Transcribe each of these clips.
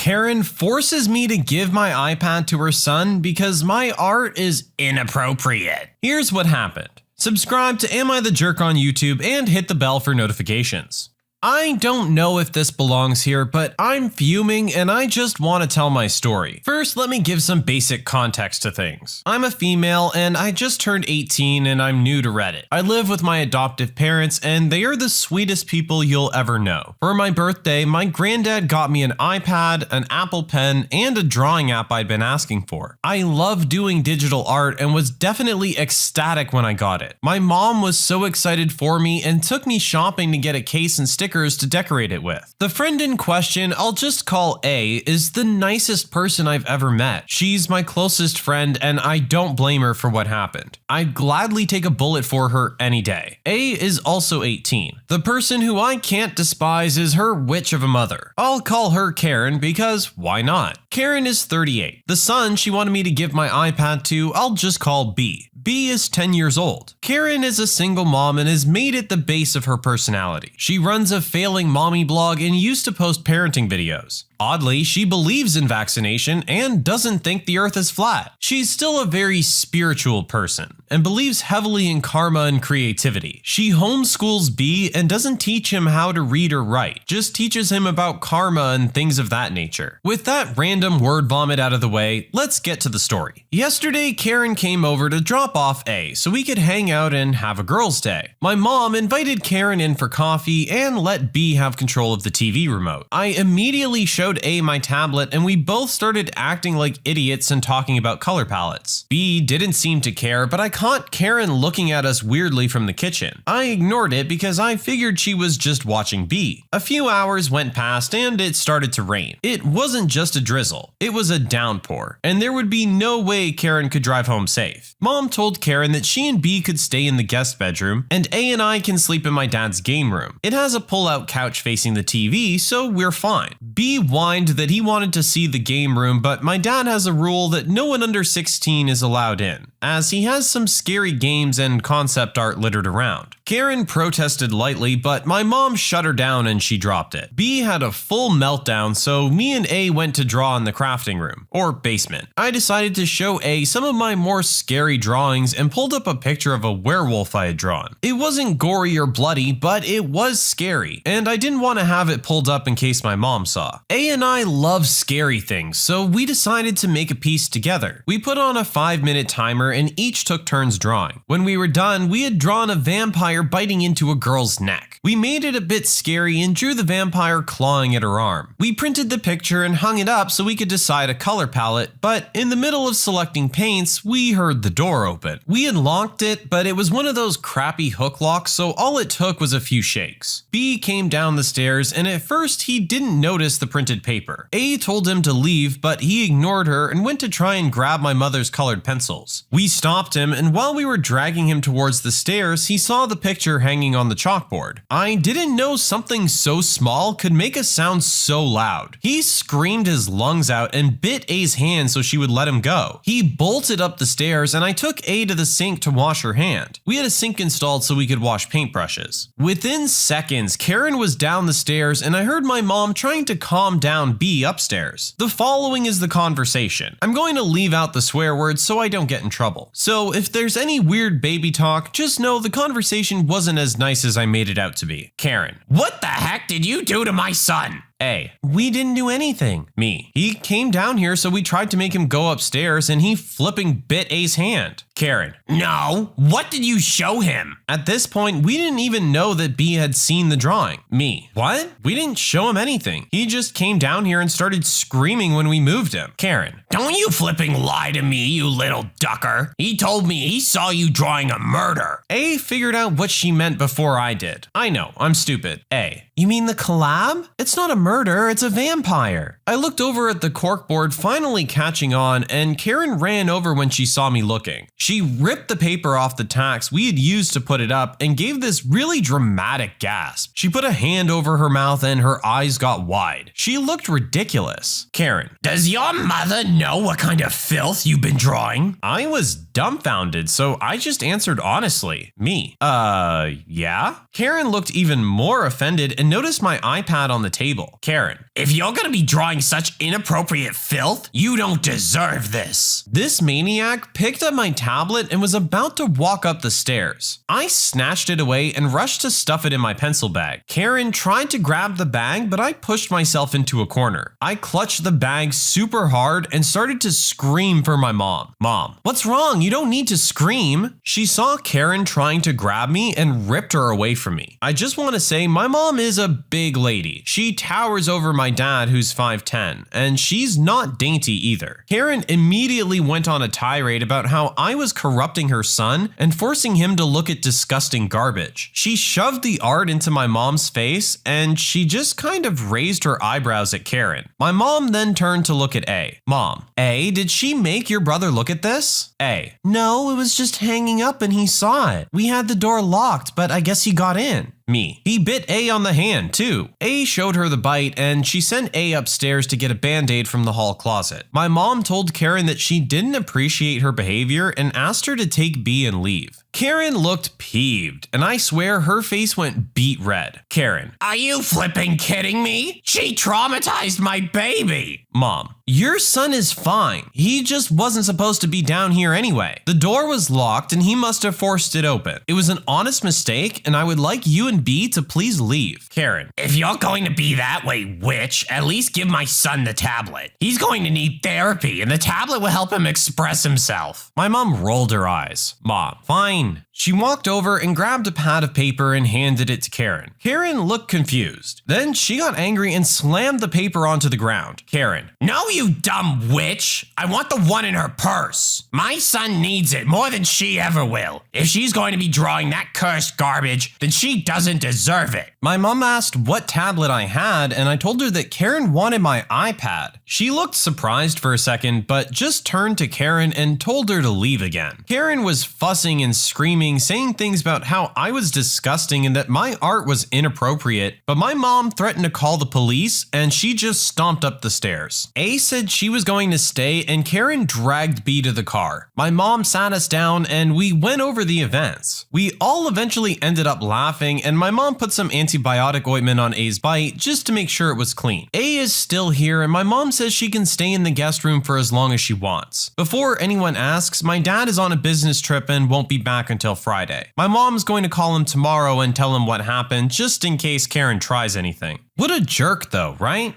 Karen forces me to give my iPad to her son because my art is inappropriate. Here's what happened. Subscribe to Am I the Jerk on YouTube and hit the bell for notifications. I don't know if this belongs here, but I'm fuming and I just want to tell my story. First, let me give some basic context to things. I'm a female and I just turned 18 and I'm new to Reddit. I live with my adoptive parents and they are the sweetest people you'll ever know. For my birthday, my granddad got me an iPad, an Apple Pen, and a drawing app I'd been asking for. I love doing digital art and was definitely ecstatic when I got it. My mom was so excited for me and took me shopping to get a case and stickers to decorate it with. The friend in question, I'll just call A, is the nicest person I've ever met. She's my closest friend and I don't blame her for what happened. I'd gladly take a bullet for her any day. A is also 18. The person who I can't despise is her witch of a mother. I'll call her Karen because why not? Karen is 38. The son she wanted me to give my iPad to, I'll just call B. B is 10 years old. Karen is a single mom and has made it the base of her personality. She runs a failing mommy blog and used to post parenting videos. Oddly, she believes in vaccination and doesn't think the earth is flat. She's still a very spiritual person and believes heavily in karma and creativity. She homeschools B and doesn't teach him how to read or write, just teaches him about karma and things of that nature. With that random word vomit out of the way, let's get to the story. Yesterday, Karen came over to drop off A so we could hang out and have a girls' day. My mom invited Karen in for coffee and let B have control of the TV remote. I immediately showed A my tablet and we both started acting like idiots and talking about color palettes. B didn't seem to care, but I caught Karen looking at us weirdly from the kitchen. I ignored it because I figured she was just watching B. A few hours went past and it started to rain. It wasn't just a drizzle, it was a downpour, and there would be no way Karen could drive home safe. Mom told Karen that she and B could stay in the guest bedroom and A and I can sleep in my dad's game room. It has a pull-out couch facing the TV, so we're fine. B whined that he wanted to see the game room, but my dad has a rule that no one under 16 is allowed in, as he has some scary games and concept art littered around. Karen protested lightly, but my mom shut her down and she dropped it. B had a full meltdown, so me and A went to draw in the crafting room, or basement. I decided to show A some of my more scary drawings and pulled up a picture of a werewolf I had drawn. It wasn't gory or bloody, but it was scary, and I didn't want to have it pulled up in case my mom saw. A and I love scary things, so we decided to make a piece together. We put on a 5-minute timer and each took turns drawing. When we were done, we had drawn a vampire biting into a girl's neck. We made it a bit scary and drew the vampire clawing at her arm. We printed the picture and hung it up so we could decide a color palette, but in the middle of selecting paints, we heard the door open. We unlocked it, but it was one of those crappy hook locks, so all it took was a few shakes. B came down the stairs and at first he didn't notice the printed paper. A told him to leave, but he ignored her and went to try and grab my mother's colored pencils. We stopped him, and while we were dragging him towards the stairs, he saw the picture hanging on the chalkboard. I didn't know something so small could make a sound so loud. He screamed his lungs out and bit A's hand so she would let him go. He bolted up the stairs and I took A to the sink to wash her hand. We had a sink installed so we could wash paintbrushes. Within seconds, Karen was down the stairs and I heard my mom trying to calm down B upstairs. The following is the conversation. I'm going to leave out the swear words so I don't get in trouble. So if there's any weird baby talk, just know the conversation wasn't as nice as I made it out to be. Karen: what the heck did you do to my son? A: we didn't do anything. Me: he came down here so we tried to make him go upstairs and he flipping bit A's hand. Karen: no, what did you show him? At this point, we didn't even know that B had seen the drawing. Me: what? We didn't show him anything. He just came down here and started screaming when we moved him. Karen: don't you flipping lie to me, you little ducker. He told me he saw you drawing a murder. A figured out what she meant before I did. I know, I'm stupid. A: you mean the collab? It's not a murder, it's a vampire. I looked over at the corkboard, finally catching on, and Karen ran over when she saw me looking. She ripped the paper off the tacks we had used to put it up and gave this really dramatic gasp. She put a hand over her mouth and her eyes got wide. She looked ridiculous. Karen: does your mother know what kind of filth you've been drawing? I was dumbfounded, so I just answered honestly. Me: yeah? Karen looked even more offended and noticed my iPad on the table. Karen: if you're gonna be drawing such inappropriate filth, you don't deserve this. This maniac picked up my tablet and was about to walk up the stairs. I snatched it away and rushed to stuff it in my pencil bag. Karen tried to grab the bag, but I pushed myself into a corner. I clutched the bag super hard and started to scream for my mom. Mom: what's wrong? You don't need to scream. She saw Karen trying to grab me and ripped her away from me. I just want to say my mom is a big lady. She towers over my dad, who's 5'10", and she's not dainty either. Karen immediately went on a tirade about how I was corrupting her son and forcing him to look at disgusting garbage. She shoved the art into my mom's face and she just kind of raised her eyebrows at Karen. My mom then turned to look at A. Mom: A, did she make your brother look at this? A: no, it was just hanging up and he saw it. We had the door locked, but I guess he got in. Me: he bit A on the hand too. A showed her the bite and she sent A upstairs to get a band-aid from the hall closet. My mom told Karen that she didn't appreciate her behavior and asked her to take B and leave. Karen looked peeved, and I swear her face went beet red. Karen: are you flipping kidding me? She traumatized my baby. Mom: your son is fine. He just wasn't supposed to be down here anyway. The door was locked and he must have forced it open. It was an honest mistake and I would like you and B to please leave. Karen: if you're going to be that way, witch, at least give my son the tablet. He's going to need therapy and the tablet will help him express himself. My mom rolled her eyes. Mom: fine. She walked over and grabbed a pad of paper and handed it to Karen. Karen looked confused. Then she got angry and slammed the paper onto the ground. Karen: no, you dumb witch. I want the one in her purse. My son needs it more than she ever will. If she's going to be drawing that cursed garbage, then she doesn't deserve it. My mom asked what tablet I had and I told her that Karen wanted my iPad. She looked surprised for a second, but just turned to Karen and told her to leave again. Karen was fussing and screaming, saying things about how I was disgusting and that my art was inappropriate, but my mom threatened to call the police and she just stomped up the stairs. A said she was going to stay and Karen dragged B to the car. My mom sat us down and we went over the events. We all eventually ended up laughing and my mom put some antibiotic ointment on A's bite just to make sure it was clean. A is still here and my mom says she can stay in the guest room for as long as she wants. Before anyone asks, my dad is on a business trip and won't be back until Friday. My mom's going to call him tomorrow and tell him what happened just in case Karen tries anything. What a jerk though, right?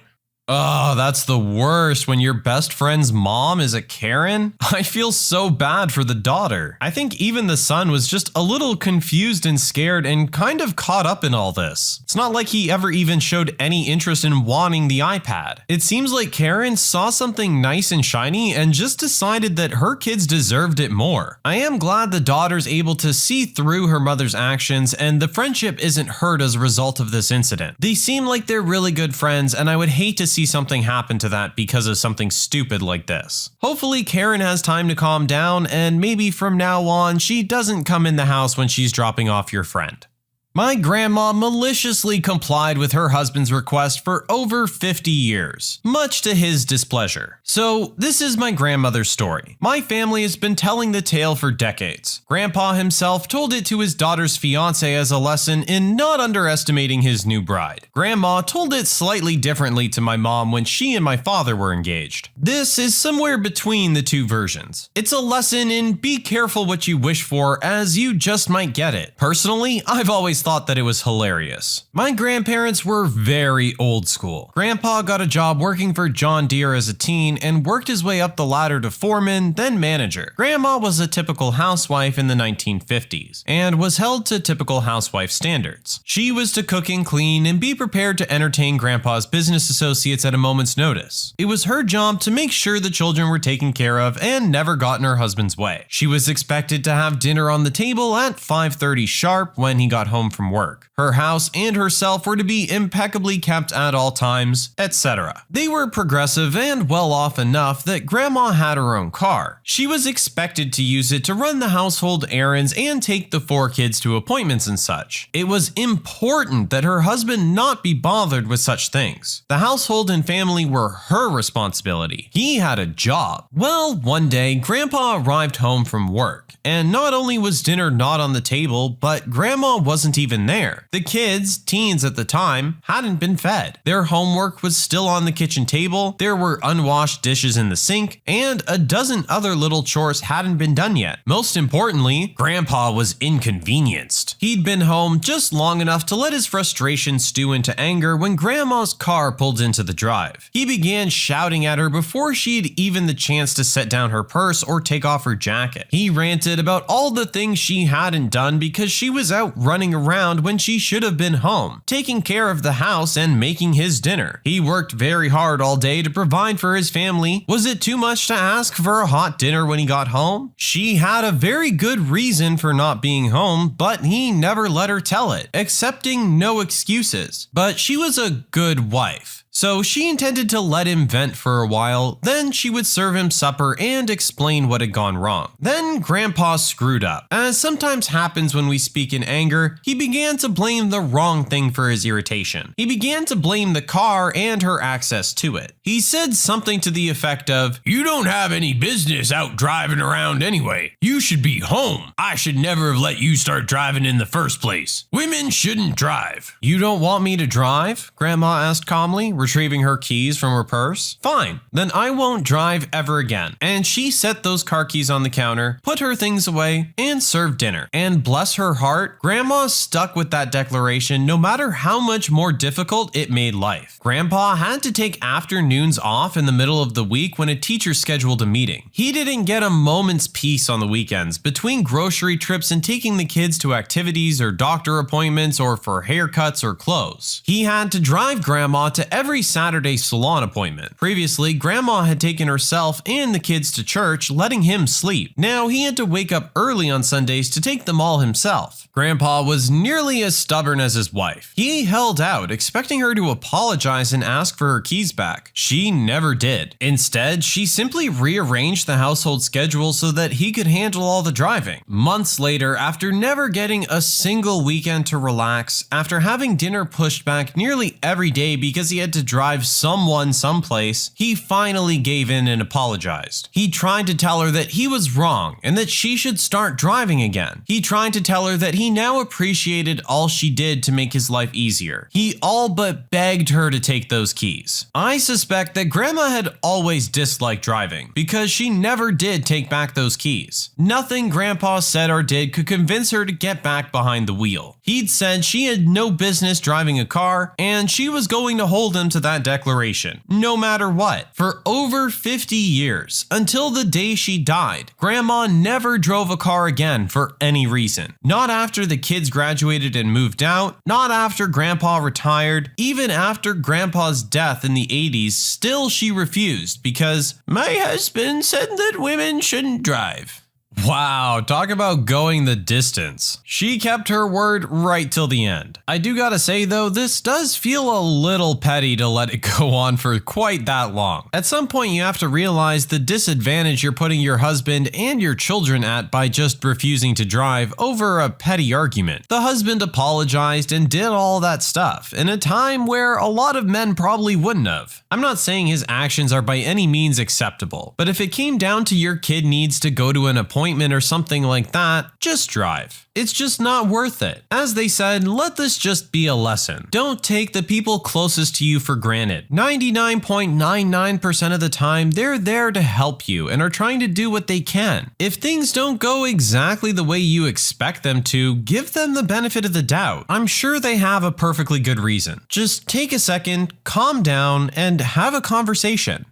Oh, that's the worst when your best friend's mom is a Karen. I feel so bad for the daughter. I think even the son was just a little confused and scared and kind of caught up in all this. It's not like he ever even showed any interest in wanting the iPad. It seems like Karen saw something nice and shiny and just decided that her kids deserved it more. I am glad the daughter's able to see through her mother's actions and the friendship isn't hurt as a result of this incident. They seem like they're really good friends and I would hate to see something happen to that because of something stupid like this. Hopefully Karen has time to calm down and maybe from now on she doesn't come in the house when she's dropping off your friend. My grandma maliciously complied with her husband's request for over 50 years, much to his displeasure. So this is my grandmother's story. My family has been telling the tale for decades. Grandpa himself told it to his daughter's fiance as a lesson in not underestimating his new bride. Grandma told it slightly differently to my mom when she and my father were engaged. This is somewhere between the two versions. It's a lesson in be careful what you wish for as you just might get it. Personally, I've always thought that it was hilarious. My grandparents were very old school. Grandpa got a job working for John Deere as a teen and worked his way up the ladder to foreman, then manager. Grandma was a typical housewife in the 1950s and was held to typical housewife standards. She was to cook and clean and be prepared to entertain Grandpa's business associates at a moment's notice. It was her job to make sure the children were taken care of and never got in her husband's way. She was expected to have dinner on the table at 5:30 sharp when he got home from work. Her house and herself were to be impeccably kept at all times, etc. They were progressive and well off enough that Grandma had her own car. She was expected to use it to run the household errands and take the 4 kids to appointments and such. It was important that her husband not be bothered with such things. The household and family were her responsibility. He had a job. Well, one day, Grandpa arrived home from work, and not only was dinner not on the table, but Grandma wasn't even there. The kids, teens at the time, hadn't been fed. Their homework was still on the kitchen table, there were unwashed dishes in the sink, and a dozen other little chores hadn't been done yet. Most importantly, Grandpa was inconvenienced. He'd been home just long enough to let his frustration stew into anger when Grandma's car pulled into the drive. He began shouting at her before she'd even the chance to set down her purse or take off her jacket. He ranted about all the things she hadn't done because she was out running around when she should have been home, taking care of the house and making his dinner. He worked very hard all day to provide for his family. Was it too much to ask for a hot dinner when he got home? She had a very good reason for not being home, but he never let her tell it, accepting no excuses. But she was a good wife. So she intended to let him vent for a while, then she would serve him supper and explain what had gone wrong. Then Grandpa screwed up. As sometimes happens when we speak in anger, he began to blame the wrong thing for his irritation. He began to blame the car and her access to it. He said something to the effect of, "You don't have any business out driving around anyway. You should be home. I should never have let you start driving in the first place. Women shouldn't drive." "You don't want me to drive?" Grandma asked calmly, retrieving her keys from her purse. "Fine, then I won't drive ever again." And she set those car keys on the counter, put her things away, and served dinner. And bless her heart, Grandma stuck with that declaration no matter how much more difficult it made life. Grandpa had to take afternoons off in the middle of the week when a teacher scheduled a meeting. He didn't get a moment's peace on the weekends between grocery trips and taking the kids to activities or doctor appointments or for haircuts or clothes. He had to drive Grandma to every Saturday salon appointment. Previously, Grandma had taken herself and the kids to church, letting him sleep. Now he had to wake up early on Sundays to take them all himself. Grandpa was nearly as stubborn as his wife. He held out, expecting her to apologize and ask for her keys back. She never did. Instead, she simply rearranged the household schedule so that he could handle all the driving. Months later, after never getting a single weekend to relax, after having dinner pushed back nearly every day because he had to drive someone someplace, he finally gave in and apologized. He tried to tell her that he was wrong and that she should start driving again. He tried to tell her that he now appreciated all she did to make his life easier. He all but begged her to take those keys. I suspect that Grandma had always disliked driving because she never did take back those keys. Nothing Grandpa said or did could convince her to get back behind the wheel. He'd said she had no business driving a car, and she was going to hold him to that declaration, no matter what. For over 50 years, until the day she died, Grandma never drove a car again for any reason. Not after the kids graduated and moved out, not after Grandpa retired, even after Grandpa's death in the 80s, still she refused because my husband said that women shouldn't drive. Wow, talk about going the distance. She kept her word right till the end. I do gotta say though, this does feel a little petty to let it go on for quite that long. At some point you have to realize the disadvantage you're putting your husband and your children at by just refusing to drive over a petty argument. The husband apologized and did all that stuff in a time where a lot of men probably wouldn't have. I'm not saying his actions are by any means acceptable, but if it came down to your kid needs to go to an appointment or something like that, just drive. It's just not worth it. As they said, let this just be a lesson. Don't take the people closest to you for granted. 99.99% of the time, they're there to help you and are trying to do what they can. If things don't go exactly the way you expect them to, give them the benefit of the doubt. I'm sure they have a perfectly good reason. Just take a second, calm down, and have a conversation.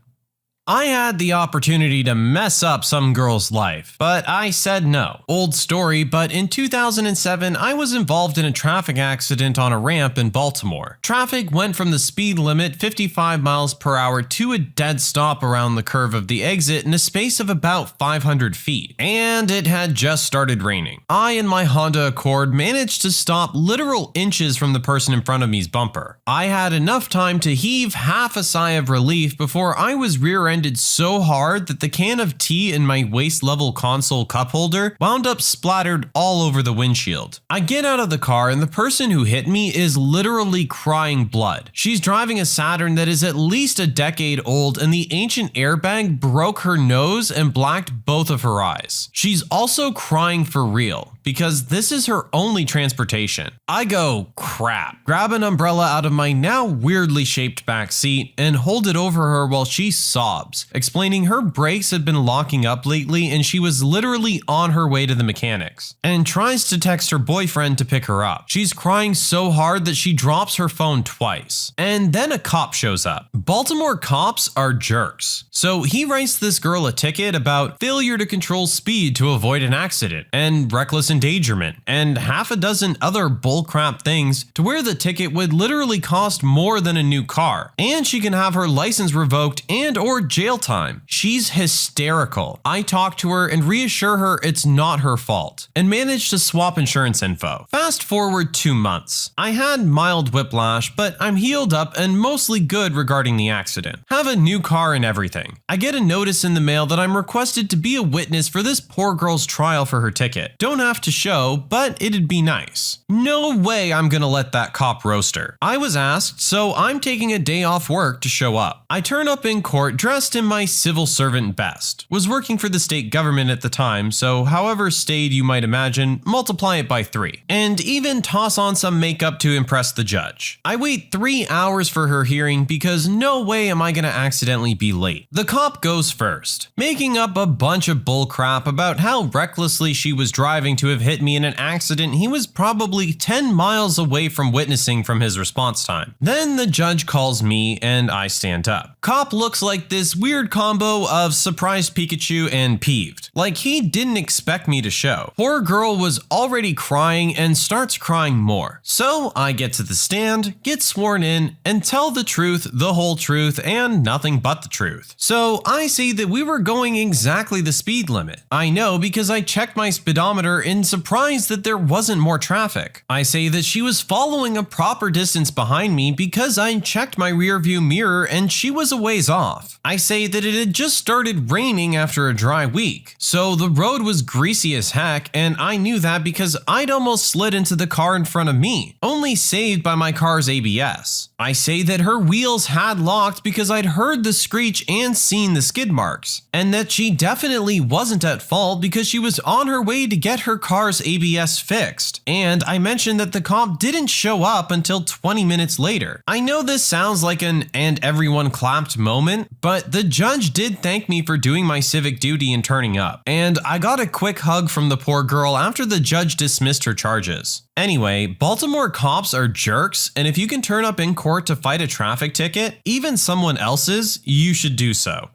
I had the opportunity to mess up some girl's life, but I said no. Old story, but in 2007, I was involved in a traffic accident on a ramp in Baltimore. Traffic went from the speed limit 55 miles per hour to a dead stop around the curve of the exit in a space of about 500 feet, and it had just started raining. I and my Honda Accord managed to stop literal inches from the person in front of me's bumper. I had enough time to heave half a sigh of relief before I was rear-ended so hard that the can of tea in my waist-level console cup holder wound up splattered all over the windshield. I get out of the car and the person who hit me is literally crying blood. She's driving a Saturn that is at least a decade old, and the ancient airbag broke her nose and blacked both of her eyes. She's also crying for real, because this is her only transportation. I go, crap, grab an umbrella out of my now weirdly shaped back seat and hold it over her while she sobs, explaining her brakes had been locking up lately and she was literally on her way to the mechanics, and tries to text her boyfriend to pick her up. She's crying so hard that she drops her phone twice. And then a cop shows up. Baltimore cops are jerks. So he writes this girl a ticket about failure to control speed to avoid an accident and reckless endangerment and half a dozen other bullcrap things, to where the ticket would literally cost more than a new car, and she can have her license revoked and or jail time. She's hysterical. I talk to her and reassure her it's not her fault, and manage to swap insurance info. Fast forward 2 months. I had mild whiplash, but I'm healed up and mostly good regarding the accident. Have a new car and everything. I get a notice in the mail that I'm requested to be a witness for this poor girl's trial for her ticket. Don't have to show, but it'd be nice. No way I'm gonna let that cop roast her. I was asked, so I'm taking a day off work to show up. I turn up in court dressed in my civil servant best. Was working for the state government at the time, so however staid you might imagine, multiply it by 3. And even toss on some makeup to impress the judge. I wait 3 hours for her hearing because no way am I gonna accidentally be late. The cop goes first, making up a bunch of bullcrap about how recklessly she was driving to have hit me in an accident he was probably 10 miles away from witnessing from his response time. Then the judge calls me and I stand up. Cop looks like this weird combo of surprised Pikachu and peeved, like he didn't expect me to show. Poor girl was already crying and starts crying more. So I get to the stand, get sworn in, and tell the truth, the whole truth, and nothing but the truth. So I say that we were going exactly the speed limit. I know because I checked my speedometer in surprise that there wasn't more traffic. I say that she was following a proper distance behind me because I checked my rear view mirror and she was a ways off. I say that it had just started raining after a dry week, so the road was greasy as heck, and I knew that because I'd almost slid into the car in front of me, only saved by my car's ABS. I say that her wheels had locked because I'd heard the screech and seen the skid marks, and that she definitely wasn't at fault because she was on her way to get her car's ABS fixed. And I mentioned that the cop didn't show up until 20 minutes later. I know this sounds like an "and everyone clapped" moment, but the judge did thank me for doing my civic duty and turning up, and I got a quick hug from the poor girl after the judge dismissed her charges. Anyway, Baltimore cops are jerks, and if you can turn up in court to fight a traffic ticket, even someone else's, you should do so.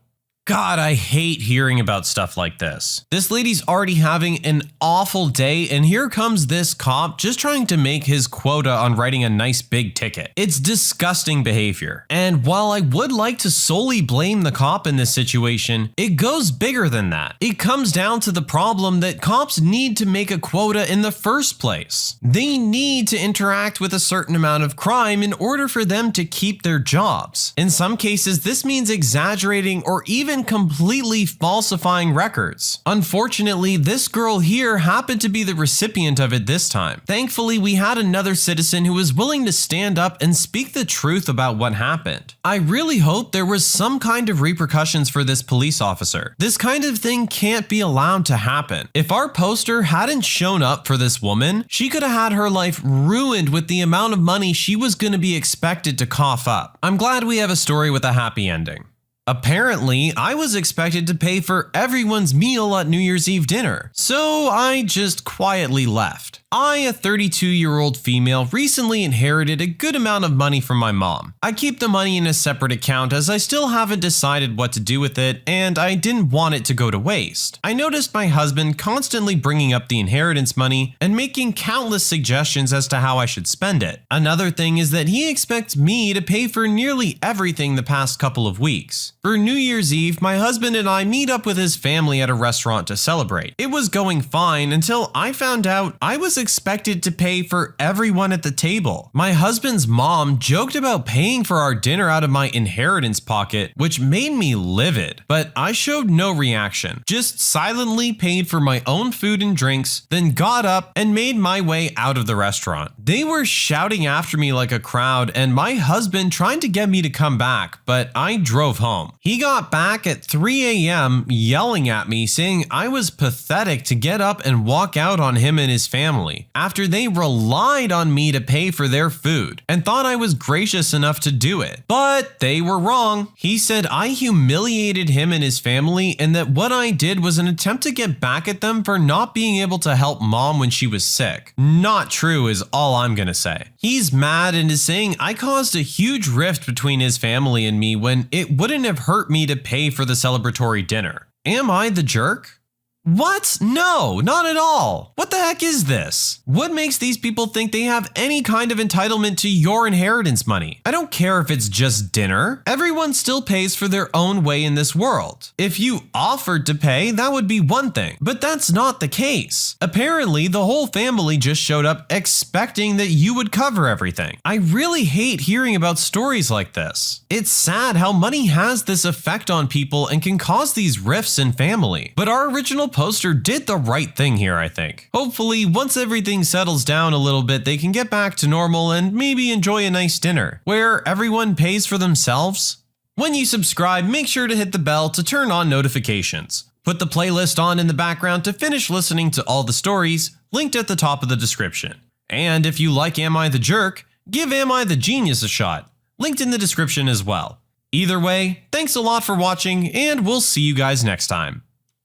God, I hate hearing about stuff like this. This lady's already having an awful day, and here comes this cop just trying to make his quota on writing a nice big ticket. It's disgusting behavior. And while I would like to solely blame the cop in this situation, it goes bigger than that. It comes down to the problem that cops need to make a quota in the first place. They need to interact with a certain amount of crime in order for them to keep their jobs. In some cases, this means exaggerating or even completely falsifying records. Unfortunately, this girl here happened to be the recipient of it this time. Thankfully, we had another citizen who was willing to stand up and speak the truth about what happened. I really hope there was some kind of repercussions for this police officer. This kind of thing can't be allowed to happen. If our poster hadn't shown up for this woman, she could have had her life ruined with the amount of money she was going to be expected to cough up. I'm glad we have a story with a happy ending. Apparently, I was expected to pay for everyone's meal at New Year's Eve dinner, so I just quietly left. I, a 32-year-old female, recently inherited a good amount of money from my mom. I keep the money in a separate account as I still haven't decided what to do with it, and I didn't want it to go to waste. I noticed my husband constantly bringing up the inheritance money and making countless suggestions as to how I should spend it. Another thing is that he expects me to pay for nearly everything the past couple of weeks. For New Year's Eve, my husband and I meet up with his family at a restaurant to celebrate. It was going fine until I found out I was expected to pay for everyone at the table. My husband's mom joked about paying for our dinner out of my inheritance pocket, which made me livid, but I showed no reaction, just silently paid for my own food and drinks, then got up and made my way out of the restaurant. They were shouting after me like a crowd and my husband trying to get me to come back, but I drove home. He got back at 3 a.m. yelling at me, saying I was pathetic to get up and walk out on him and his family after they relied on me to pay for their food and thought I was gracious enough to do it. But they were wrong. He said I humiliated him and his family and that what I did was an attempt to get back at them for not being able to help mom when she was sick. Not true is all I'm gonna say. He's mad and is saying I caused a huge rift between his family and me when it wouldn't have hurt me to pay for the celebratory dinner. Am I the jerk? What? No, not at all. What the heck is this? What makes these people think they have any kind of entitlement to your inheritance money? I don't care if it's just dinner. Everyone still pays for their own way in this world. If you offered to pay, that would be one thing, but that's not the case. Apparently, the whole family just showed up expecting that you would cover everything. I really hate hearing about stories like this. It's sad how money has this effect on people and can cause these rifts in family, but our original poster did the right thing here, I think. Hopefully, once everything settles down a little bit, they can get back to normal and maybe enjoy a nice dinner, where everyone pays for themselves. When you subscribe, make sure to hit the bell to turn on notifications. Put the playlist on in the background to finish listening to all the stories, linked at the top of the description. And if you like Am I the Jerk, give Am I the Genius a shot, linked in the description as well. Either way, thanks a lot for watching, and we'll see you guys next time.